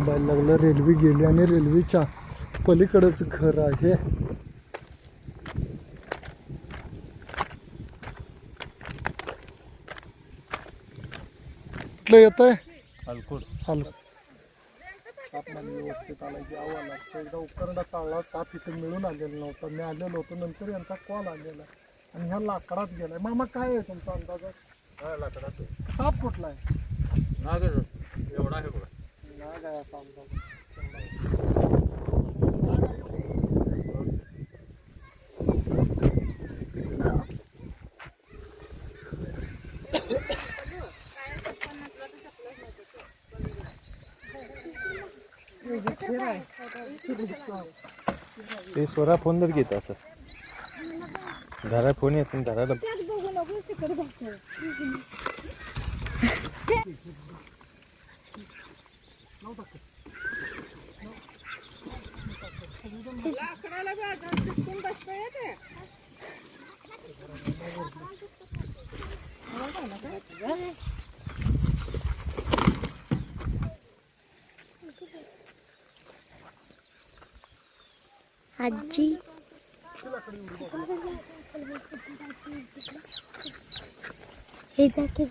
थांबायला लागलं. रेल्वे गेली आणि रेल्वेच्या पलीकडेच घर आहे. कुठलं येत आहे? अलकुड. साप मला व्यवस्थित आला की यावं लागतं. एकदा उकरंडा चालला साप इथे मिळून आलेला नव्हता. मी आलेलो होतो, नंतर यांचा कॉल आलेला आणि ह्या लाकडात गेलाय. मामा काय आहे तुमचा अंदाज? काय लाकडात साप कुठला आहे? नाग एवढा आहे बघा. नाग आहे असा अंदाज. ते स्वरा फोन जर घेत असं घरा फोन येत नाही घराला. आजी हे जाके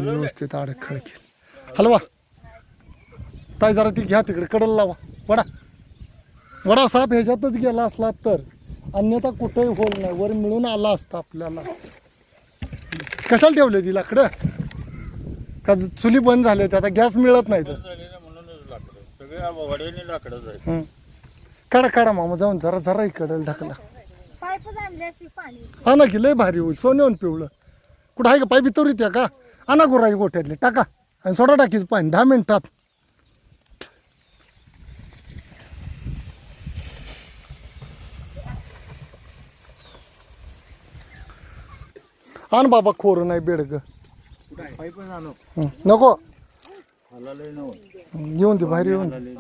व्यवस्थित अडखळ केली. हलवा ताई जरा ती घ्या तिकडे कडल लावा. वडा साप ह्याच्यातच गेला असला तर अन्यथा कुठेही होल नाही. वर मिळून आला असता आपल्याला. कशाला ठेवले ती लाकडं? का चुली बंद झाले आता गॅस मिळत नाही तर? काढा मामा जाऊन जरा इकडे ढकला. हा ना की लय भारी होईल. सोन्याहून पिवळं कुठं आहे का? पाय बितवरीत का? आणा गुराई गोठ्यातले टाका आणि सोडा टाकीच पाणी 10 मिनिटात. आण बाबा खोर नाही बेडग नको येऊन दे बाहेर येऊन दे.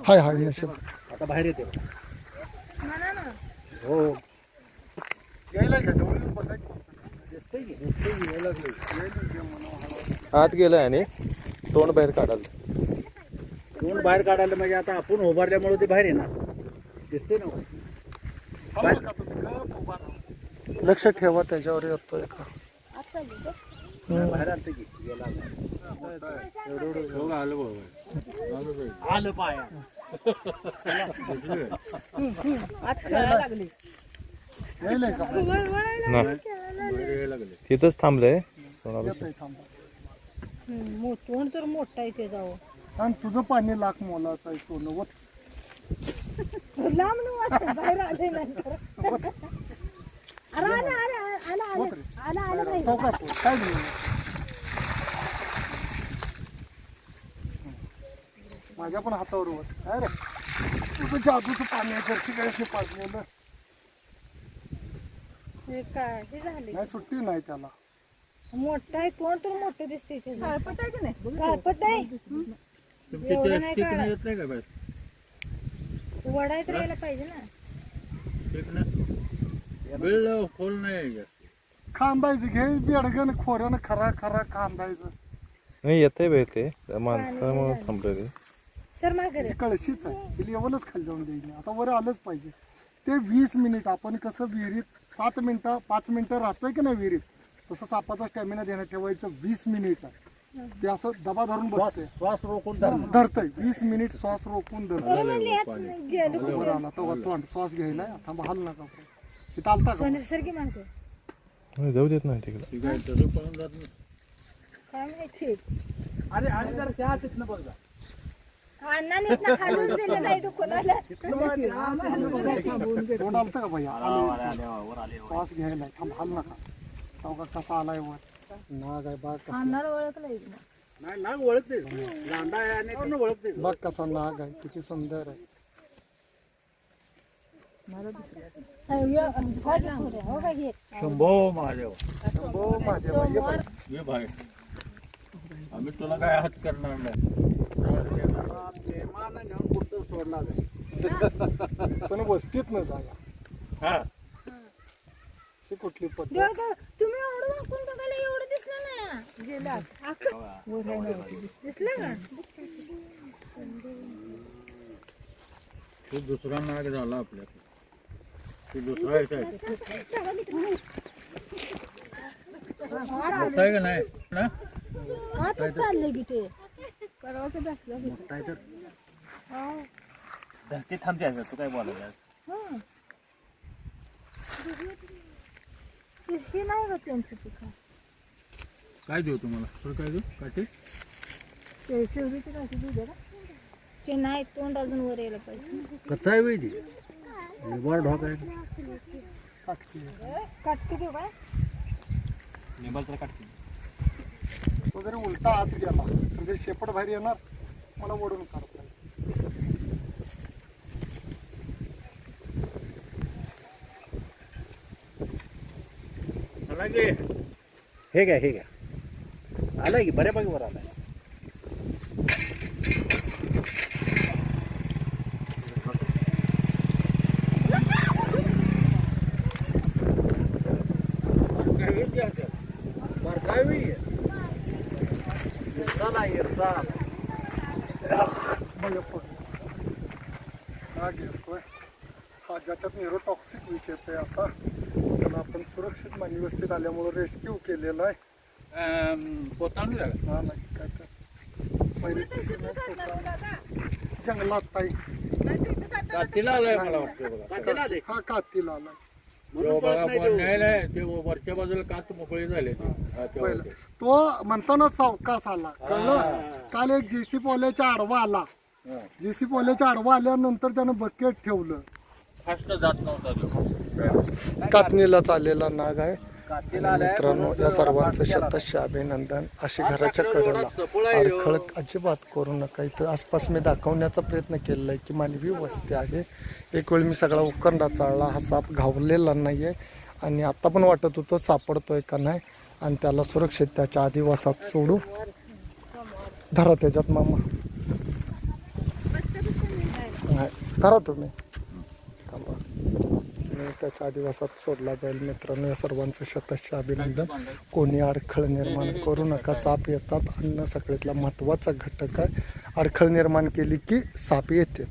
हाय नशीब आता बाहेर येते. हो आत गेलाय आणि तोंड बाहेर काढायला. तोंड बाहेर काढायला म्हणजे आता आपण उभारल्यामुळे ते बाहेर येणार दिसते ना. लक्ष ठेवा त्याच्यावर येतोय का? बाहेर आलं की आलं पाया तिथंच थांबलंय. तोंड तर मोठा आहे ते जाऊ. आणि तुझं पाणी लाख मोलाचं आहे सोनं. वत लांब न बाहेर आले नंतर सावकाश काय नाही. माझ्या पण हातावर वर काय रे तुझं जादूचं पाणी आहे. घरची काय पाजलेलं हे काय हे झाले. नाही सुट्टी नाही त्याला. मोठा आहे तोंड तर मोठं दिसते. काळपट आहे की नाही? काळपट आहे. एवढं नाही काढत. वडाय तर यायला पाहिजे ना. खोल नाही खांदायचं घे बेडगन खोऱ्यानं खरा खांदायचं. नाही येतंय बाई ते माणसामुळे थांबलं ते. सर मागे कळशीच आहे ती लेवलच खाली जाऊन द्यायची. आता वर आलंच पाहिजे. ते 20 मिनिट आपण कसं विहिरीत 7 मिनिटं 5 मिनिटं राहतोय की नाही विहिरीत, तसं सापाचा स्टॅमिना देण्यात ठेवायचं 20 मिनिट. ते असं दबा धरून बसते. श्वास रोखून धरतय 20 मिनिट श्वास रोखून धरतोय. तोंड श्वास घ्यायला थांबा हाल नका. तिथं आलता का? सारखी मागे जाऊ देत नाही तिकडे. काय माहिती. अरे आणि जर चहा तिथनं बघा. अण्णाने इथनं हालून दिलं नाही तू कोणाला. तोंड आलतं का भैया? श्वास घ्यायला थांब हाल नका. का कसा आलाय वर नाग आहे बाग. अण्णाला ओळखलं नाही नाग ओळखते. लांडा आहे आणि ओळखते. बघ कसा नाग आहे किती सुंदर आहे. शंभो महादेव शंभो महादेव. ये भाई आम्ही तुला काय हात करणार नाही. नेऊन कुठं सोडला पण वस्तीत न जागा. हा ही कुठली पद्धत देवा, तुम्ही एवढं वाकून बघायला एवढं दिसलं नाही गेला दिसलं का तो दुसरा नाग झाला आपल्याकडे. तो दुसरा येत आहे मोठा आहे का नाही ना? आता चाललंय की ते मोठा आहे तर धरती थांबते असं तू काय बोलायचं हे नाही का त्यांचं पिका काय देऊ तुम्हाला तर काय देऊ काठी ते शेवटीची काठी दिली का ते नाही तोंड अजून वर यायला पाहिजे कच्चा आहे वैदी वर ढोक आहे काटकी देऊ काय निंबाचं काढते तो जरी उलटा आत गेला म्हणजे शेपट बाहेर येणार मला ओढून काढता मला की हे घ्या आलाय की बऱ्यापैकी वर आलाय हा घेतोय हा ज्याच्यात न्यूरोटॉक्सिक विष येतोय असा त्याला आपण सुरक्षित मानी व्यवस्थित आल्यामुळे रेस्क्यू केलेला आहे पोतांड झाला हा नाही काय तर पहिले तिसरी नाही पोता. जंगलात ताई काठीला आलाय मला वाटतं बघा हा कातीला आला तो बघा पण नाही ते वरच्या बाजूला कात मोकळी झाले ते. हा, ते पहिलं होते. तो म्हणताना सावकाश आला कळलं काल एक जेसी पोल्याच्या आडवा आला हा. जेसी पोल्याच्या आडवा आल्यानंतर त्यानं बकेट ठेवलं फास्ट जात नव्हता तो. कातणीला चाललेला नाग आहे काठीला आलाय मित्रांनो या सर्वांचं शतश अभिनंदन अशी घराच्या कडेला अडखळ अजिबात करू नका इथं आसपास मी दाखवण्याचा प्रयत्न केलेला आहे की मानवी वस्ती आहे एक वेळ मी सगळा उकरंडा चाळला हा साप घावलेला नाही आहे आणि आता पण वाटत होतं सापडतोय का नाही आणि त्याला सुरक्षित त्याच्या आदिवासात सोडू धरा त्याच्यात मामा नाही धरा तुम्ही थांबा मी त्याच्या आदिवासात सोडला जाईल मित्रांनो या सर्वांचं शतश अभिनंदन कोणी अडखळ निर्माण करू नका साप येतात अन्न सगळ्यातला महत्त्वाचा घटक आहे अडखळ निर्माण केली की साप येते